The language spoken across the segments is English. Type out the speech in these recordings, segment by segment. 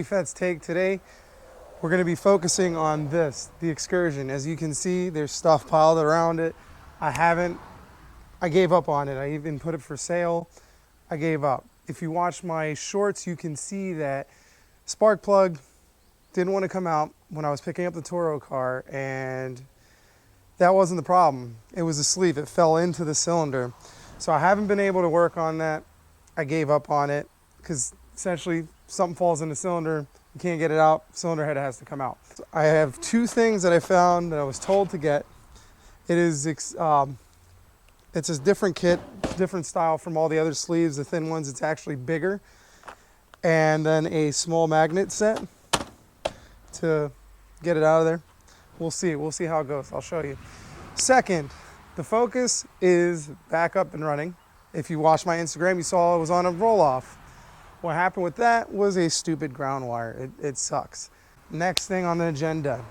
Efet's take today. We're going to be focusing on this, the Excursion. As you can see, there's stuff piled around it. I gave up on it. I even put it for sale. I gave up. If you watch my shorts, you can see that spark plug didn't want to come out when I was picking up the Turo car, and that wasn't the problem. It was the sleeve. It fell into the cylinder. So I haven't been able to work on that. I gave up on it because essentially something falls in the cylinder, you can't get it out, cylinder head has to come out. So I have two things that I found that I was told to get. It's a different kit, different style from all the other sleeves. The thin ones, it's actually bigger. And then a small magnet set to get it out of there. We'll see how it goes. I'll show you. Second, the Focus is back up and running. If you watched my Instagram, you saw it was on a roll-off. What happened with that was a stupid ground wire. It sucks. Next thing on the agenda,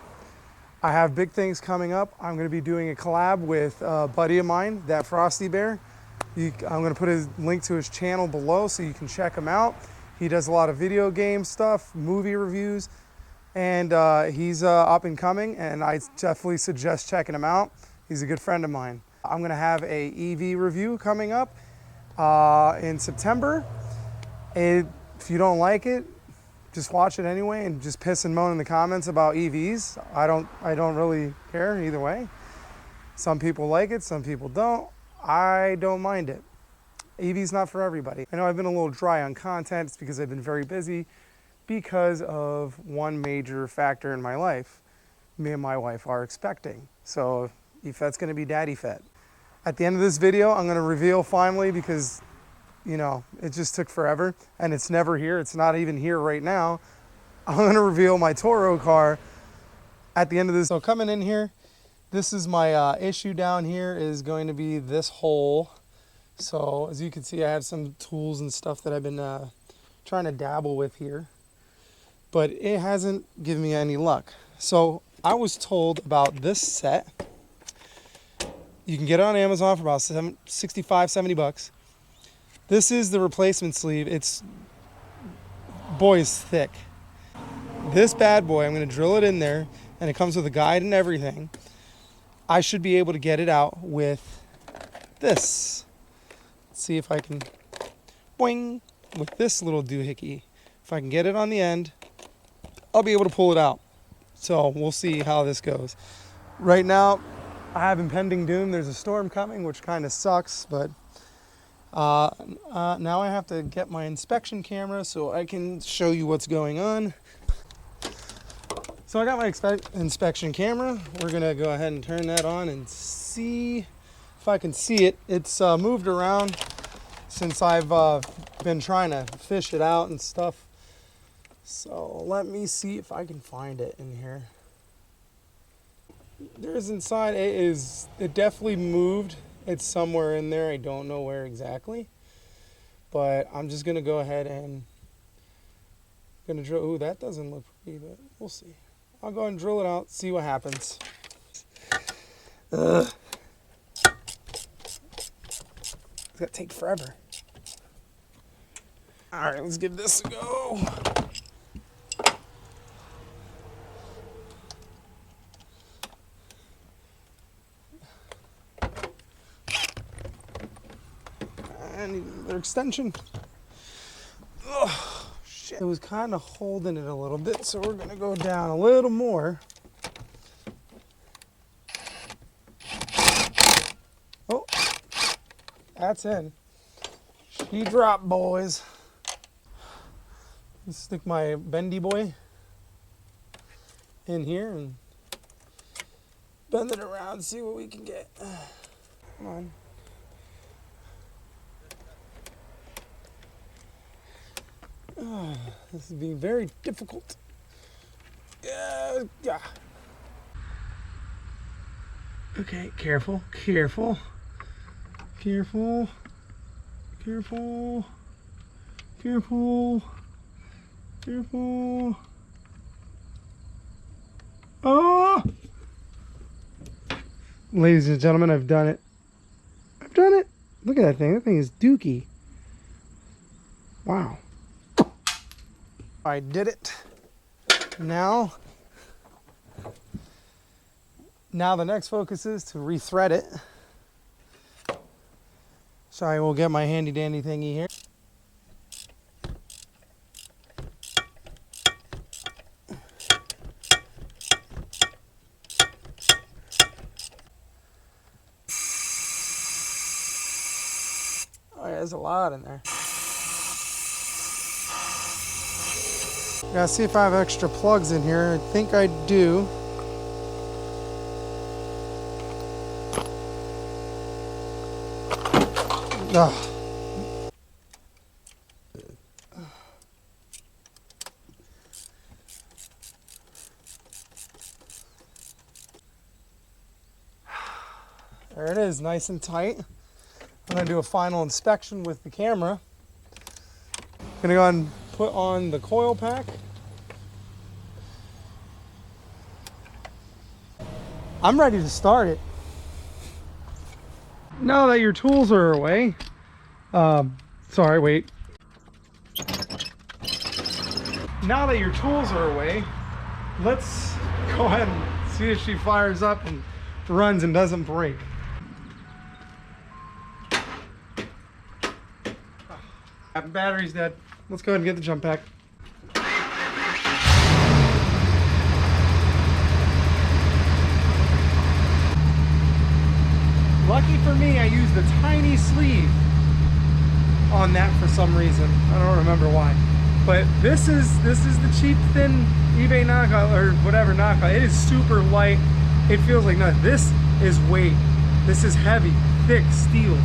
I have big things coming up. I'm going to be doing a collab with a buddy of mine, that Frosty Bear. I'm going to put his link to his channel below so you can check him out. He does a lot of video game stuff, movie reviews, and he's up and coming, and I definitely suggest checking him out. He's a good friend of mine. I'm going to have a EV review coming up in September. If you don't like it, just watch it anyway and just piss and moan in the comments about EVs. I don't really care either way. Some people like it, some people don't. I don't mind it. EV's not for everybody. I know I've been a little dry on content. It's because I've been very busy because of one major factor in my life. Me and my wife are expecting. So Efet's gonna be Daddy Fet. At the end of this video, I'm gonna reveal finally, because you know, it just took forever and it's never here. It's not even here right now. I'm gonna reveal my Turo car at the end of this. So coming in here, this is my issue down here is going to be this hole. So as you can see, I have some tools and stuff that I've been trying to dabble with here, but it hasn't given me any luck. So I was told about this set. You can get it on Amazon for about 65, 70 bucks. This is the replacement sleeve. It's thick. This bad boy, I'm going to drill it in there, and it comes with a guide and everything. I should be able to get it out with this. Let's see if I can, boing, with this little doohickey. If I can get it on the end, I'll be able to pull it out. So we'll see how this goes. Right now, I have impending doom. There's a storm coming, which kind of sucks, but now I have to get my inspection camera so I can show you what's going on. So I got my inspection camera. We're gonna go ahead and turn that on and see if I can see it. It's moved around since I've been trying to fish it out and stuff. So let me see if I can find it in here. There's inside, it definitely moved. It's somewhere in there. I don't know where exactly, but I'm just gonna go ahead and drill. Ooh, that doesn't look pretty, but we'll see. I'll go ahead and drill it out, see what happens. It's gonna take forever. All right, let's give this a go. I need another extension. Oh, shit. It was kind of holding it a little bit, so we're gonna go down a little more. Oh, that's in. She dropped, boys. Let's stick my bendy boy in here and bend it around, see what we can get. Come on. This is being very difficult. Yeah. Okay, careful, careful, careful, careful, careful, careful. Oh! Ladies and gentlemen, I've done it. I've done it. Look at that thing. That thing is dookie. Wow. I did it. Now the next focus is to rethread it. So I will get my handy dandy thingy here. Oh, yeah, there's a lot in there. Gotta see if I have extra plugs in here. I think I do. Ugh. There it is, nice and tight. I'm gonna do a final inspection with the camera. Gonna go ahead and put on the coil pack. I'm ready to start it. Now that your tools are away, sorry, wait. Now that your tools are away, let's go ahead and see if she fires up and runs and doesn't break. Battery's dead. Let's go ahead and get the jump pack. Lucky for me, I used a tiny sleeve on that for some reason. I don't remember why. But this is the cheap thin eBay knockout or whatever knockout. It is super light. It feels like nothing. This is weight. This is heavy, thick steel.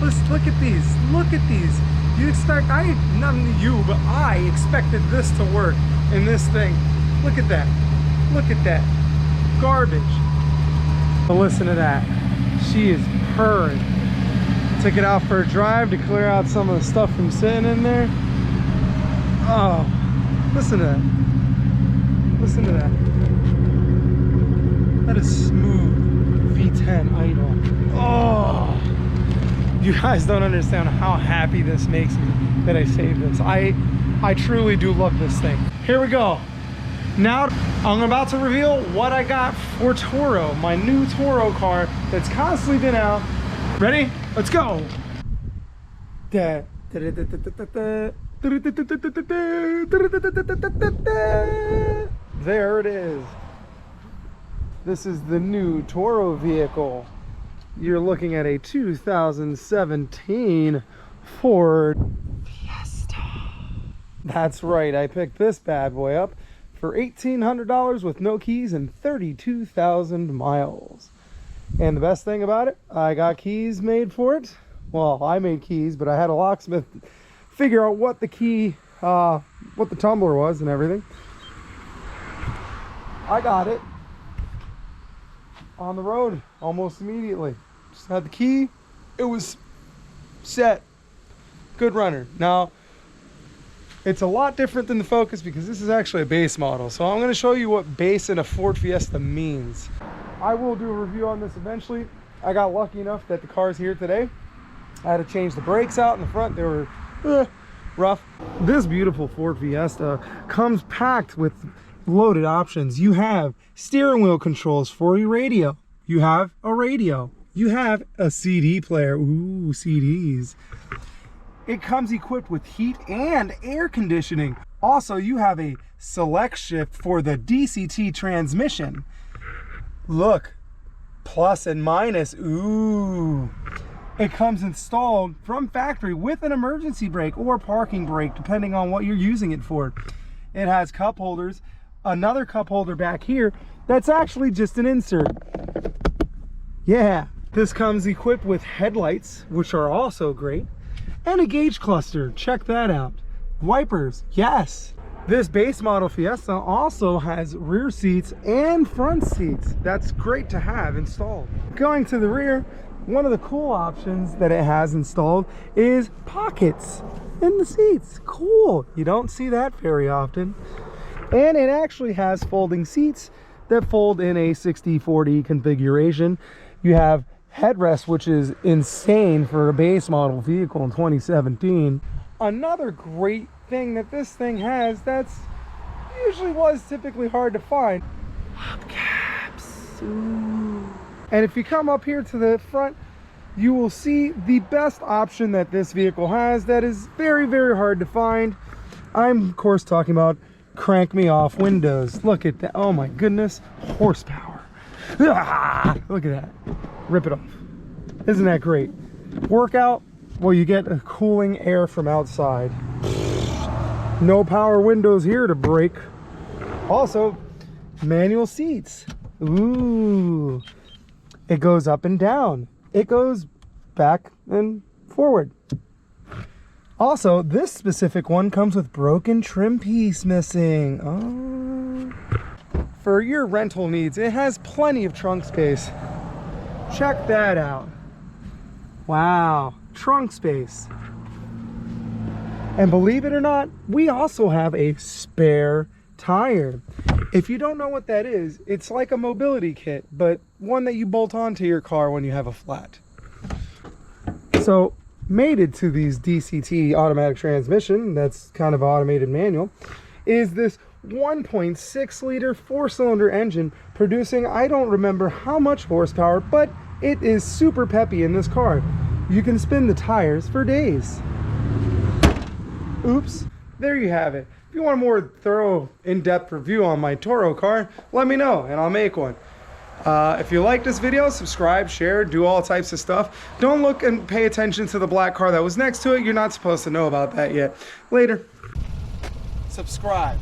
Let's look at these. Look at these. You expect, not you, but I expected this to work in this thing. Look at that. Look at that. Garbage. But listen to that. She is purring. Took it out for a drive to clear out some of the stuff from sitting in there. Oh, listen to that. Listen to that. That is smooth V10 idle. Oh. You guys don't understand how happy this makes me that I saved this. I truly do love this thing. Here we go. Now I'm about to reveal what I got for Turo, my new Turo car that's constantly been out. Ready? Let's go. There it is. This is the new Turo vehicle. You're looking at a 2017 Ford Fiesta. That's right, I picked this bad boy up for $1,800 with no keys and 32,000 miles. And the best thing about it, I got keys made for it. Well, I made keys, but I had a locksmith figure out what the key, what the tumbler was and everything. I got it on the road almost immediately. Just had the key, it was set. Good runner. Now, it's a lot different than the Focus because this is actually a base model. So I'm going to show you what base in a Ford Fiesta means. I will do a review on this eventually. I got lucky enough that the car's here today. I had to change the brakes out in the front. They were rough. This beautiful Ford Fiesta comes packed with loaded options. You have steering wheel controls for your radio. You have a radio. You have a CD player. Ooh, CDs. It comes equipped with heat and air conditioning. Also, you have a select shift for the DCT transmission. Look, plus and minus. Ooh. It comes installed from factory with an emergency brake or parking brake, depending on what you're using it for. It has cup holders, another cup holder back here that's actually just an insert. Yeah, this comes equipped with headlights, which are also great, and a gauge cluster. Check that out. Wipers, yes. This base model Fiesta also has rear seats and front seats. That's great to have installed. Going to the rear, one of the cool options that it has installed is pockets in the seats. Cool. You don't see that very often. And it actually has folding seats that fold in a 60/40 configuration. You have headrest, which is insane for a base model vehicle in 2017. Another great thing that this thing has that's usually was typically hard to find. Hubcaps. Ooh. And if you come up here to the front, you will see the best option that this vehicle has that is very, very hard to find. I'm of course talking about crank me off windows. Look at that. Oh my goodness. Horsepower. Ah, look at that. Rip it off. Isn't that great? Workout, well, you get a cooling air from outside. No power windows here to break. Also, manual seats. Ooh. It goes up and down. It goes back and forward. Also, this specific one comes with broken trim piece missing. Oh. For your rental needs, it has plenty of trunk space. Check that out. Wow, trunk space. And believe it or not, we also have a spare tire. If you don't know what that is, it's like a mobility kit, but one that you bolt onto your car when you have a flat. So, mated to these DCT automatic transmission, that's kind of automated manual, is this 1.6 liter 4-cylinder engine producing, I don't remember how much horsepower, but it is super peppy in this car. You can spin the tires for days. Oops, there you have it. If you want a more thorough, in-depth review on my Turo car, let me know and I'll make one. If you like this video, subscribe, share, do all types of stuff. Don't look and pay attention to the black car that was next to it. You're not supposed to know about that yet. Later. Subscribe.